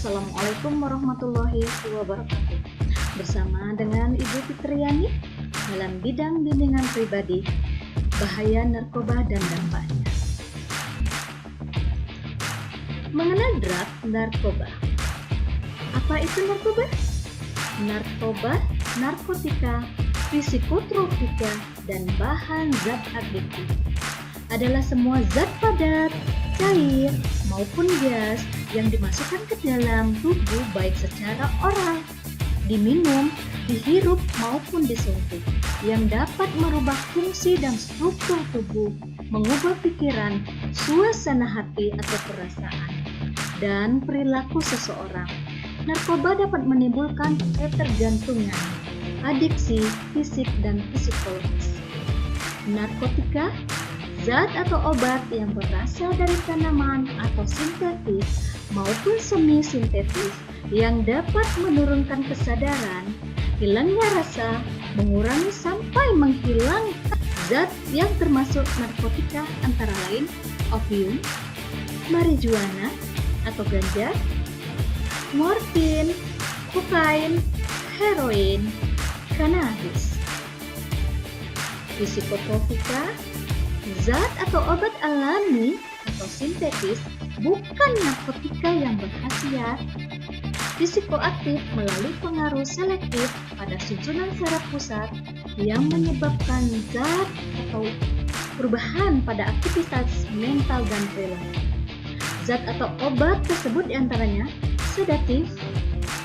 Assalamualaikum warahmatullahi wabarakatuh. Bersama dengan Ibu Fitriani dalam bidang bimbingan pribadi, bahaya narkoba dan dampaknya. Mengenal narkoba. Apa itu narkoba? Narkoba, narkotika, psikotropika, dan bahan zat adiktif adalah semua zat padat, cair, maupun gas yang dimasukkan ke dalam tubuh baik secara oral, diminum, dihirup, maupun disuntik yang dapat merubah fungsi dan struktur tubuh, mengubah pikiran, suasana hati atau perasaan, dan perilaku seseorang. Narkoba dapat menimbulkan ketergantungan, adiksi fisik dan psikologis. Narkotika, zat atau obat yang berasal dari tanaman atau sintetis maupun semi-sintetis yang dapat menurunkan kesadaran, hilangnya rasa, mengurangi sampai menghilangkan zat yang termasuk narkotika antara lain opium, marijuana atau ganja, morfin, kokain, heroin, kanabis. Psikotropika, zat atau obat alami atau sintetis bukan narkotika yang berkhasiat psikoaktif melalui pengaruh selektif pada susunan saraf pusat yang menyebabkan zat atau perubahan pada aktivitas mental dan perilaku. Zat atau obat tersebut diantaranya sedatif,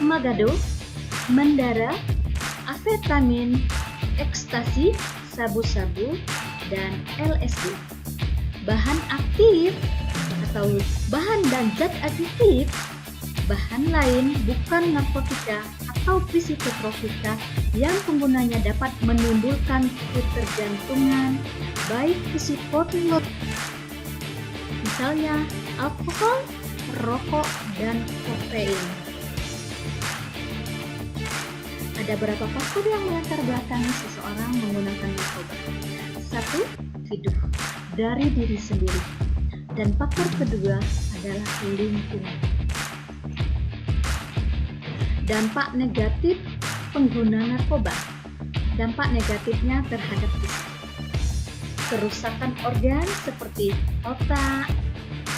magado, mendara, amfetamin, ekstasi, sabu-sabu, dan LSD. Bahan aktif atau bahan dan zat aditif, bahan lain bukan narkotika atau psikotropika yang penggunanya dapat menimbulkan ketergantungan baik psikotropika, misalnya alkohol, rokok, dan kafein. Ada beberapa faktor yang melatar belakangi seseorang menggunakan narkoba. 1. Hidup dari diri sendiri, dan faktor kedua adalah lingkungan. Dampak negatif pengguna narkoba. Dampak negatifnya terhadap fisik. Kerusakan organ seperti otak,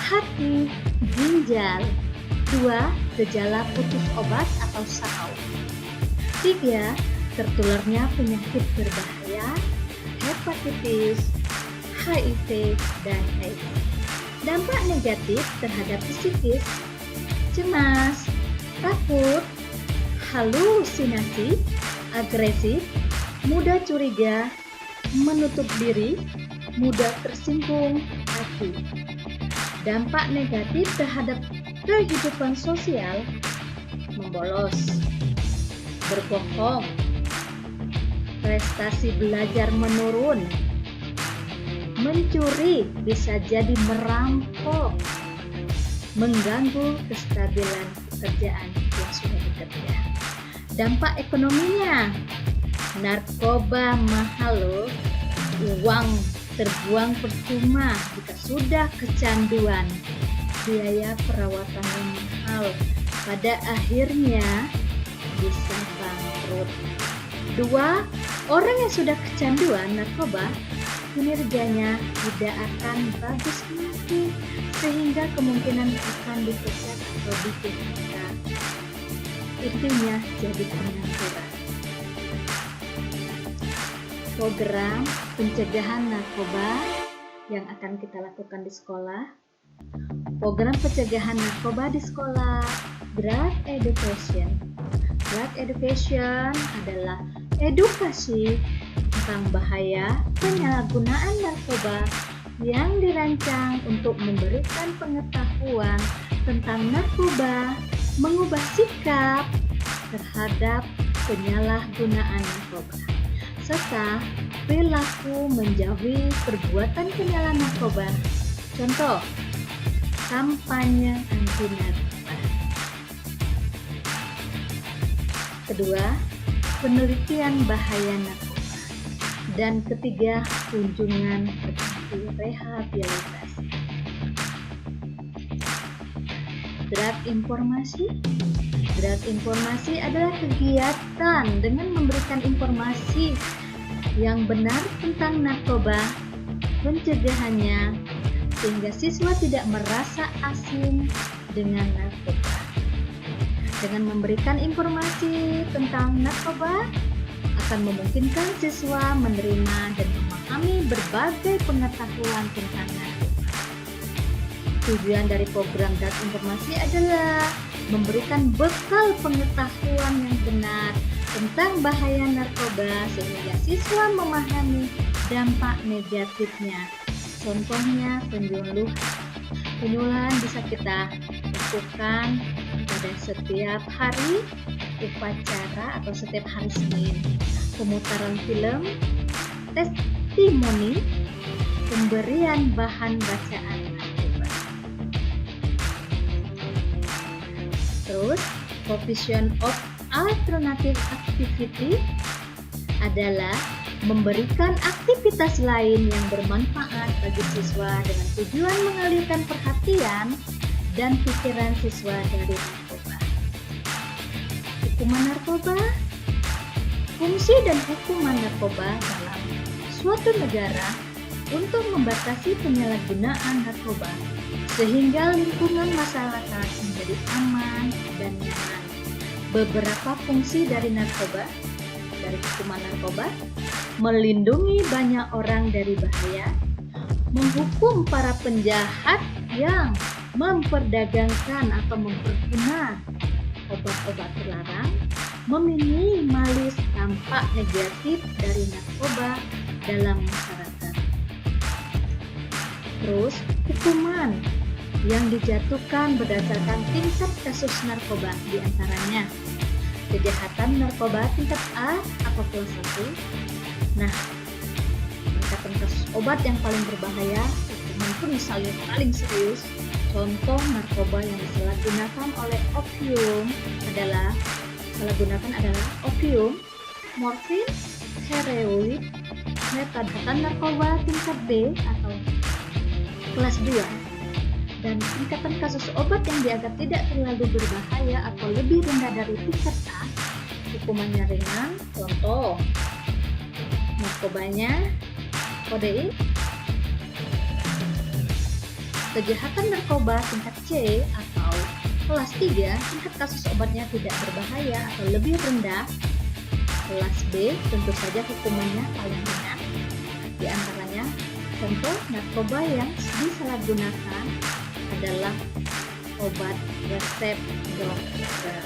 hati, ginjal. 2. Gejala putus obat atau sakau. 3. Tertularnya penyakit berbahaya, hepatitis, HIV, dan AIDS. Dampak negatif terhadap psikis, cemas, takut, halusinasi, agresif, mudah curiga, menutup diri, mudah tersinggung, hati. Dampak negatif terhadap kehidupan sosial, membolos, berbohong, prestasi belajar menurun, mencuri bisa jadi merampok, mengganggu kestabilan pekerjaan yang sudah bekerja. Dampak ekonominya, narkoba mahal loh, uang terbuang percuma jika sudah kecanduan, biaya perawatannya mahal, pada akhirnya bisa bangkrut. 2. Orang yang sudah kecanduan narkoba, kinerjanya tidak akan bagus nanti, sehingga kemungkinan akan dipecat atau di-PHK. Intinya jadi pengangguran. Program pencegahan narkoba yang akan kita lakukan di sekolah. Program pencegahan narkoba di sekolah, drug education. Drug education adalah edukasi tentang bahaya penyalahgunaan narkoba yang dirancang untuk memberikan pengetahuan tentang narkoba, mengubah sikap terhadap penyalahgunaan narkoba, serta perilaku menjauhi perbuatan penyalahgunaan narkoba. Contoh, kampanye anti narkoba. Kedua, penelitian bahaya narkoba. Dan ketiga, kunjungan seperti rehabilitasi. Drug informasi. Drug informasi adalah kegiatan dengan memberikan informasi yang benar tentang narkoba, pencegahannya, sehingga siswa tidak merasa asing dengan narkoba. Dengan memberikan informasi tentang narkoba akan memungkinkan siswa menerima dan memahami berbagai pengetahuan tentang narkoba. Tujuan dari program Drug Informasi adalah memberikan bekal pengetahuan yang benar tentang bahaya narkoba sehingga siswa memahami dampak negatifnya. Contohnya penyuluhan bisa kita lakukan pada setiap hari upacara atau setiap hari Senin. Pemutaran film, testimoni, pemberian bahan bacaan narkoba. Terus, provision of alternative activity adalah memberikan aktivitas lain yang bermanfaat bagi siswa dengan tujuan mengalihkan perhatian dan pikiran siswa dari narkoba. Hukuman narkoba. Fungsi dan hukuman narkoba dalam suatu negara untuk membatasi penyalahgunaan narkoba sehingga lingkungan masyarakat menjadi aman dan nyaman. Beberapa fungsi dari hukuman narkoba: melindungi banyak orang dari bahaya, menghukum para penjahat yang memperdagangkan atau memperguna obat-obat terlarang, meminimalis dampak negatif dari narkoba dalam masyarakat. Terus, hukuman yang dijatuhkan berdasarkan tingkat kasus narkoba, diantaranya kejahatan narkoba tingkat A atau kelas 1. Nah, tingkatan kasus obat yang paling berbahaya, hukuman pun misalnya paling serius. Contoh narkoba yang disalahgunakan adalah opium, morfin, heroin, metadata narkoba tingkat B atau kelas 2. Dan tingkatan kasus obat yang dianggap tidak terlalu berbahaya atau lebih rendah dari tingkat A, hukumannya ringan. Contoh, narkobanya kodein. Kejahatan narkoba tingkat C atau kelas 3, tingkat kasus obatnya tidak berbahaya atau lebih rendah. Kelas B tentu saja hukumannya paling ringan. Di antaranya, contoh narkoba yang disalahgunakan adalah obat resep dokter.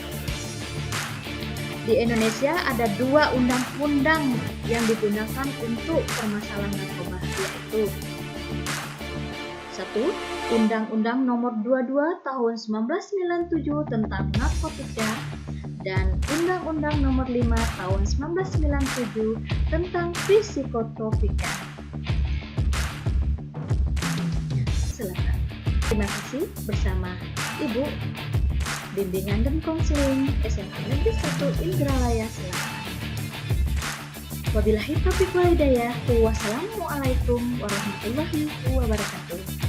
Di Indonesia ada 2 undang-undang yang digunakan untuk permasalahan narkoba, yaitu 1. Undang-Undang Nomor 22 Tahun 1997 tentang narkotika dan Undang-Undang Nomor 5 Tahun 1997 tentang psikotropika. Silakan. Terima kasih bersama Ibu Bimbingan dan Konseling SMA Negeri 1 Indralaya Selatan. Wabillahi taufiq wal hidayah. Wassalamualaikum warahmatullahi wabarakatuh.